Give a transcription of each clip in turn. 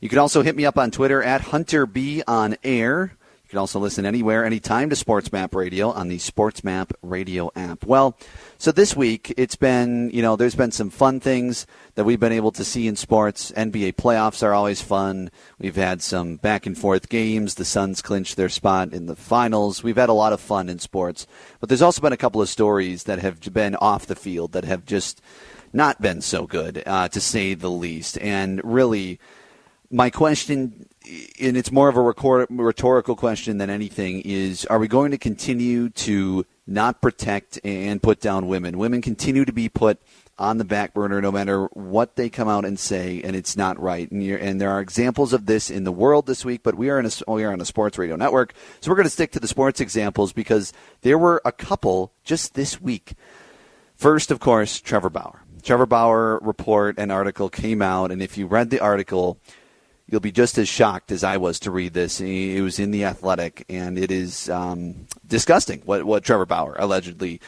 You can also hit me up on Twitter at HunterB.on-air. You can also listen anywhere, anytime to SportsMap Radio on the SportsMap Radio app. Well, so this week it's been, there's been some fun things that we've been able to see in sports. NBA playoffs are always fun. We've had some back-and-forth games. The Suns clinched their spot in the finals. We've had a lot of fun in sports. But there's also been a couple of stories that have been off the field that have just not been so good, to say the least. And really, my question, and it's more of a rhetorical question than anything, is are we going to continue to not protect and put down women? Women continue to be put on the back burner no matter what they come out and say, and it's not right. And there are examples of this in the world this week, but we are on a sports radio network, so we're going to stick to the sports examples because there were a couple just this week. First, of course, Trevor Bauer. Trevor Bauer report and article came out, and if you read the article, you'll be just as shocked as I was to read this. It was in The Athletic, and it is disgusting what Trevor Bauer allegedly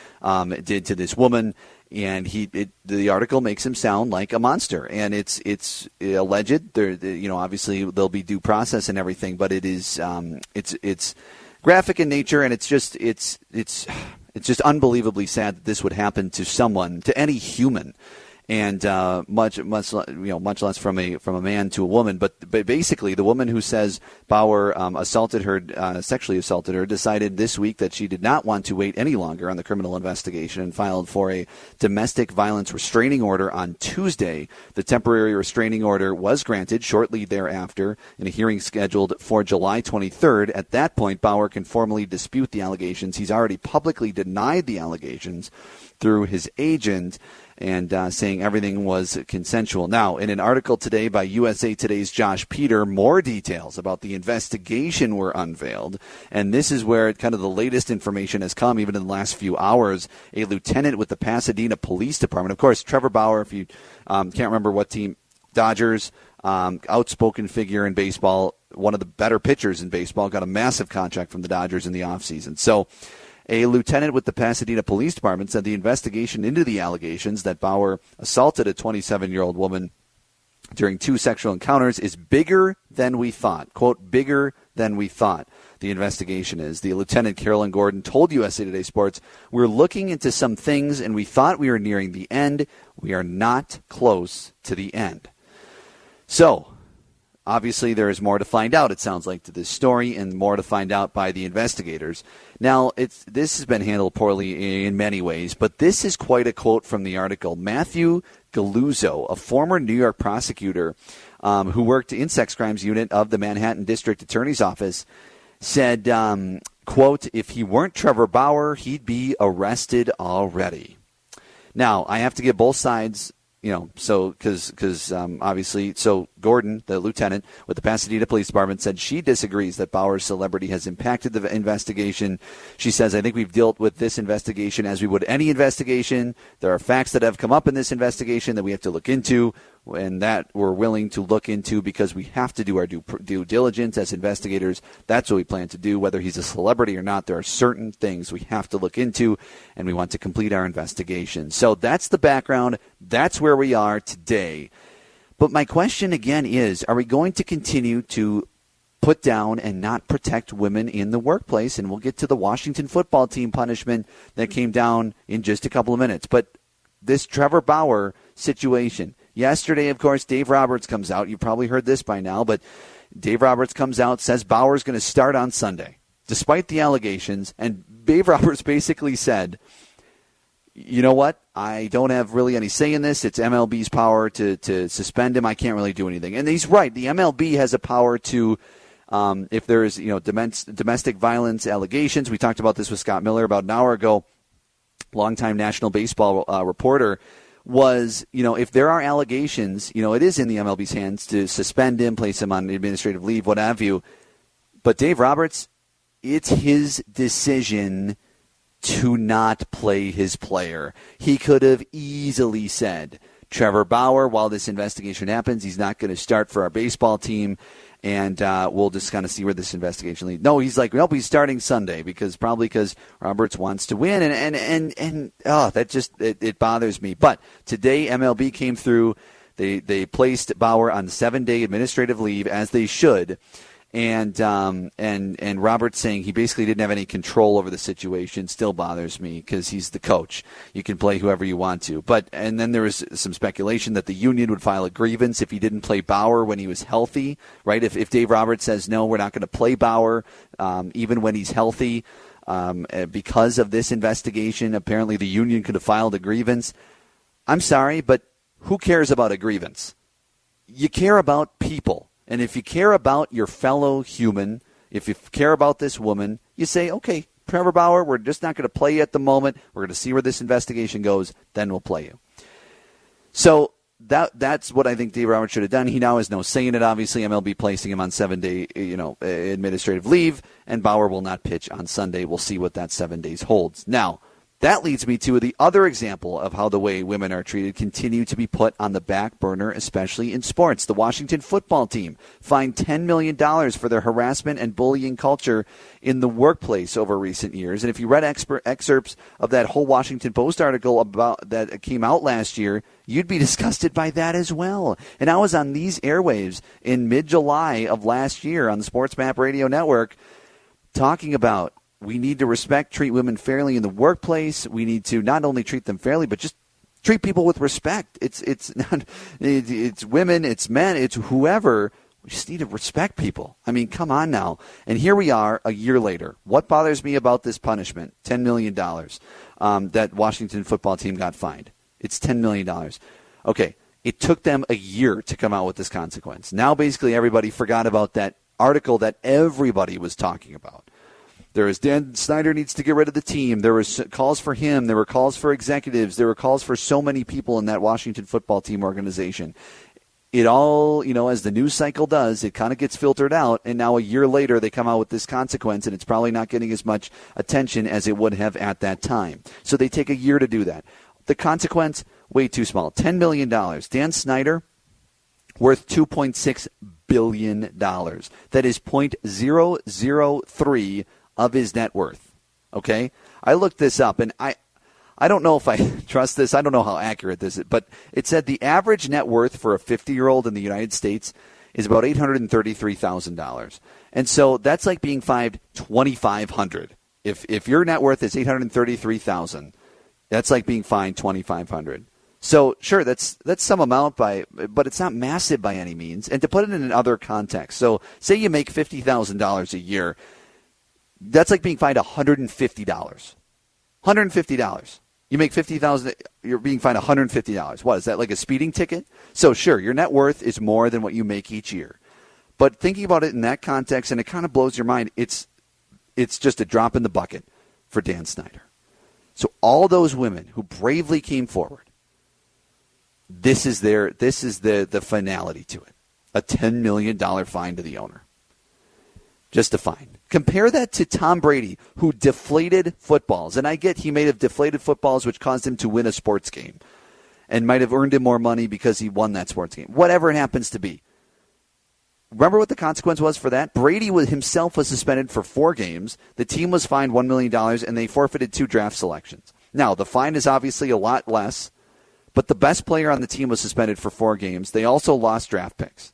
did to this woman. And the article makes him sound like a monster, and it's alleged. Obviously there'll be due process and everything, but it's graphic in nature, and it's just unbelievably sad that this would happen to someone, to any human. And much less from a man to a woman. But basically, the woman who says Bauer sexually assaulted her, decided this week that she did not want to wait any longer on the criminal investigation and filed for a domestic violence restraining order on Tuesday. The temporary restraining order was granted shortly thereafter in a hearing scheduled for July 23rd. At that point, Bauer can formally dispute the allegations. He's already publicly denied the allegations through his agent, and saying everything was consensual. Now, in an article today by USA Today's Josh Peter, more details about the investigation were unveiled, and this is where kind of the latest information has come, even in the last few hours. A lieutenant with the Pasadena Police Department, of course, Trevor Bauer, if you can't remember what team, Dodgers, outspoken figure in baseball, one of the better pitchers in baseball, got a massive contract from the Dodgers in the offseason. So, a lieutenant with the Pasadena Police Department said the investigation into the allegations that Bauer assaulted a 27-year-old woman during 2 sexual encounters is bigger than we thought. Quote, bigger than we thought. The investigation is. The Lieutenant Carolyn Gordon told USA Today Sports, we're looking into some things and we thought we were nearing the end. We are not close to the end. So, obviously, there is more to find out, it sounds like, to this story, and more to find out by the investigators. Now, this has been handled poorly in many ways, but this is quite a quote from the article. Matthew Galuzzo, a former New York prosecutor who worked in sex crimes unit of the Manhattan District Attorney's Office, said, quote, if he weren't Trevor Bauer, he'd be arrested already. Now, I have to give both sides, because obviously, so Gordon, the lieutenant with the Pasadena Police Department, said she disagrees that Bauer's celebrity has impacted the investigation. She says, I think we've dealt with this investigation as we would any investigation. There are facts that have come up in this investigation that we have to look into, and that we're willing to look into because we have to do our due diligence as investigators. That's what we plan to do. Whether he's a celebrity or not, there are certain things we have to look into, and we want to complete our investigation. So that's the background. That's where we are today. But my question again is, are we going to continue to put down and not protect women in the workplace? And we'll get to the Washington football team punishment that came down in just a couple of minutes. But this Trevor Bauer situation, yesterday, of course, Dave Roberts comes out. You've probably heard this by now, but Dave Roberts comes out, says Bauer's going to start on Sunday, despite the allegations. And Dave Roberts basically said, you know what? I don't have really any say in this. It's MLB's power to suspend him. I can't really do anything. And he's right. The MLB has a power to, if there is domestic violence allegations. We talked about this with Scott Miller about an hour ago, longtime national baseball reporter, was, if there are allegations, it is in the MLB's hands to suspend him, place him on administrative leave, what have you. But Dave Roberts, it's his decision to not play his player. He could have easily said, Trevor Bauer, while this investigation happens, he's not going to start for our baseball team, and we'll just kind of see where this investigation leads. No, he's like, nope, he's starting Sunday because Roberts wants to win, and that just it bothers me. But today MLB came through. They placed Bauer on 7-day administrative leave, as they should. And Roberts saying he basically didn't have any control over the situation still bothers me because he's the coach. You can play whoever you want to. And then there was some speculation that the union would file a grievance if he didn't play Bauer when he was healthy, right? If Dave Roberts says, no, we're not going to play Bauer even when he's healthy because of this investigation, apparently the union could have filed a grievance. I'm sorry, but who cares about a grievance? You care about people. And if you care about your fellow human, if you care about this woman, you say, okay, Trevor Bauer, we're just not going to play you at the moment. We're going to see where this investigation goes. Then we'll play you. So that's what I think Dave Roberts should have done. He now has no say in it, obviously. MLB placing him on 7-day administrative leave, and Bauer will not pitch on Sunday. We'll see what that 7 days holds. Now, that leads me to the other example of how the way women are treated continue to be put on the back burner, especially in sports. The Washington football team fined $10 million for their harassment and bullying culture in the workplace over recent years. And if you read excerpts of that whole Washington Post article about that came out last year, you'd be disgusted by that as well. And I was on these airwaves in mid-July of last year on the SportsMap radio network talking about we need to treat women fairly in the workplace. We need to not only treat them fairly, but just treat people with respect. It's women, it's men, it's whoever. We just need to respect people. I mean, come on now. And here we are a year later. What bothers me about this punishment, $10 million, that Washington football team got fined? It's $10 million. Okay, it took them a year to come out with this consequence. Now basically everybody forgot about that article that everybody was talking about. There is Dan Snyder needs to get rid of the team. There was calls for him. There were calls for executives. There were calls for so many people in that Washington football team organization. It all, as the news cycle does, it kind of gets filtered out. And now a year later, they come out with this consequence, and it's probably not getting as much attention as it would have at that time. So they take a year to do that. The consequence, way too small. $10 million. Dan Snyder, worth $2.6 billion. That is 0.003 of his net worth. Okay? I looked this up, and I don't know if I trust this. I don't know how accurate this is, but it said the average net worth for a 50-year-old in the United States is about $833,000. And so that's like being fined $2,500. If your net worth is $833,000, that's like being fined $2,500. So sure, that's some amount but it's not massive by any means. And to put it in another context, so say you make $50,000 a year, that's like being fined $150. $150. You make $50,000, you're being fined $150. What, is that like a speeding ticket? So sure, your net worth is more than what you make each year. But thinking about it in that context, and it kind of blows your mind, it's just a drop in the bucket for Dan Snyder. So all those women who bravely came forward, this is the finality to it. A $10 million fine to the owner. Just a fine. Compare that to Tom Brady, who deflated footballs. And I get he may have deflated footballs, which caused him to win a sports game and might have earned him more money because he won that sports game. Whatever it happens to be. Remember what the consequence was for that? Brady himself was suspended for 4 games. The team was fined $1 million, and they forfeited 2 draft selections. Now, the fine is obviously a lot less, but the best player on the team was suspended for 4 games. They also lost draft picks.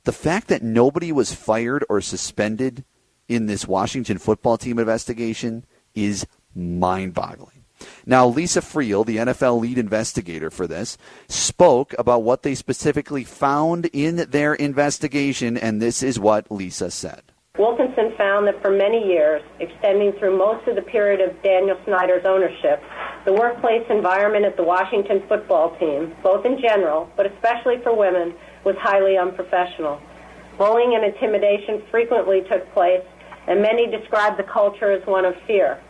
The fact that nobody was fired or suspended in this Washington football team investigation is mind-boggling. Now, Lisa Friel, the NFL lead investigator for this, spoke about what they specifically found in their investigation, and this is what Lisa said. Wilkinson found that for many years, extending through most of the period of Daniel Snyder's ownership, the workplace environment at the Washington football team, both in general, but especially for women, was highly unprofessional. Bullying and intimidation frequently took place, and many described the culture as one of fear.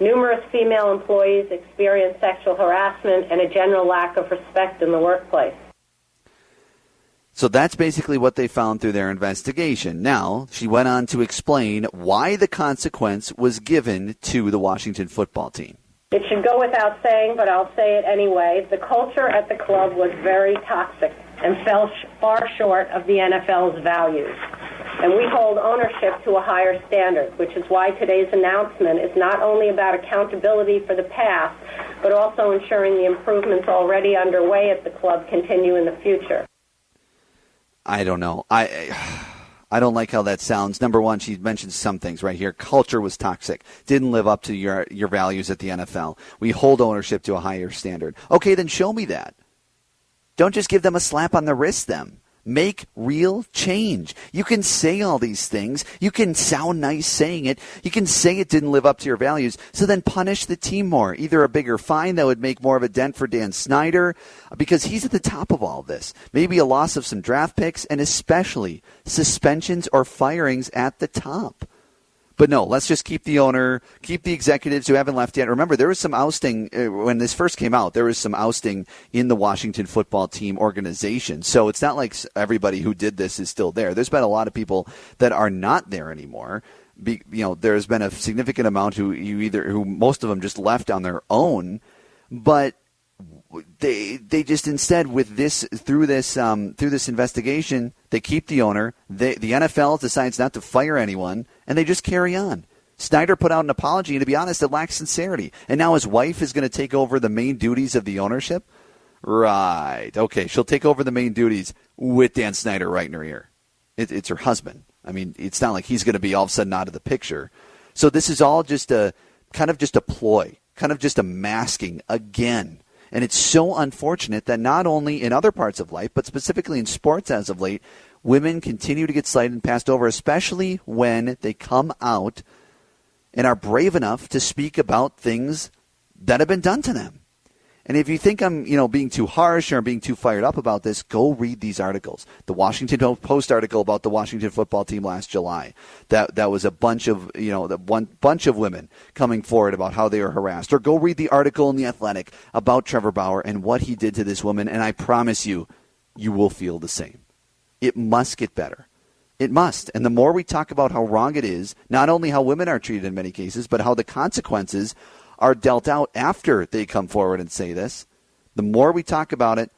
Numerous female employees experienced sexual harassment and a general lack of respect in the workplace. So that's basically what they found through their investigation. Now, she went on to explain why the consequence was given to the Washington football team. It should go without saying, but I'll say it anyway. The culture at the club was very toxic and fell far short of the NFL's values. and we hold ownership to a higher standard, which is why today's announcement is not only about accountability for the past, but also ensuring the improvements already underway at the club continue in the future. I don't know. I don't like how that sounds. Number one, she mentioned some things right here. Culture was toxic. Didn't live up to your values at the NFL. We hold ownership to a higher standard. Okay, then show me that. Don't just give them a slap on the wrist, them. Make real change. You can say all these things. You can sound nice saying it. You can say it didn't live up to your values. So then punish the team more. Either a bigger fine that would make more of a dent for Dan Snyder, because he's at the top of all this. Maybe a loss of some draft picks, and especially suspensions or firings at the top. But no, let's just keep the owner, keep the executives who haven't left yet. Remember, there was some ousting when this first came out. There was some ousting in the Washington football team organization. So it's not like everybody who did this is still there. There's been a lot of people that are not there anymore. There's been a significant amount who most of them just left on their own. But they just instead with this through this investigation, they keep the owner. The NFL decides not to fire anyone, and they just carry on. Snyder put out an apology, and to be honest, it lacks sincerity. And now his wife is going to take over the main duties of the ownership? Right. Okay, she'll take over the main duties with Dan Snyder right in her ear. It's her husband. I mean, it's not like he's going to be all of a sudden out of the picture. So this is all just a ploy, kind of just a masking again. And it's so unfortunate that not only in other parts of life, but specifically in sports as of late, women continue to get slighted and passed over, especially when they come out and are brave enough to speak about things that have been done to them. And if you think I'm, being too harsh or being too fired up about this, go read these articles. The Washington Post article about the Washington football team last July. That was a bunch of, bunch of women coming forward about how they were harassed. Or go read the article in The Athletic about Trevor Bauer and what he did to this woman. And I promise you, you will feel the same. It must get better. It must. And the more we talk about how wrong it is, not only how women are treated in many cases, but how the consequences are dealt out after they come forward and say this, the more we talk about it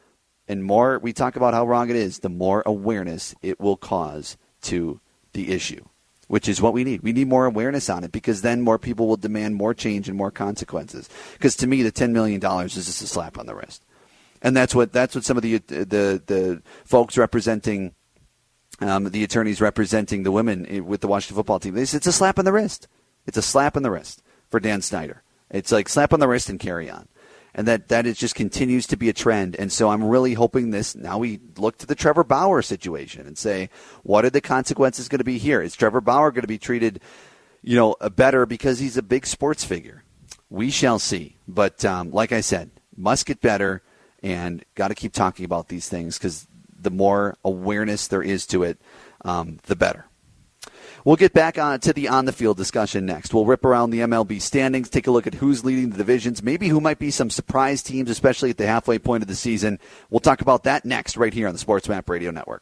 and more we talk about how wrong it is, the more awareness it will cause to the issue, which is what we need. We need more awareness on it, because then more people will demand more change and more consequences. Because to me, the $10 million is just a slap on the wrist. And that's what some of the folks representing, the attorneys representing the women with the Washington football team, they say it's a slap on the wrist. It's a slap on the wrist for Dan Snyder. It's like slap on the wrist and carry on. And that it just continues to be a trend. And so I'm really hoping now we look to the Trevor Bauer situation and say, what are the consequences going to be here? Is Trevor Bauer going to be treated, better because he's a big sports figure? We shall see. But like I said, must get better, and got to keep talking about these things, because the more awareness there is to it, the better. We'll get back to the on-the-field discussion next. We'll rip around the MLB standings, take a look at who's leading the divisions, maybe who might be some surprise teams, especially at the halfway point of the season. We'll talk about that next right here on the SportsMap Radio Network.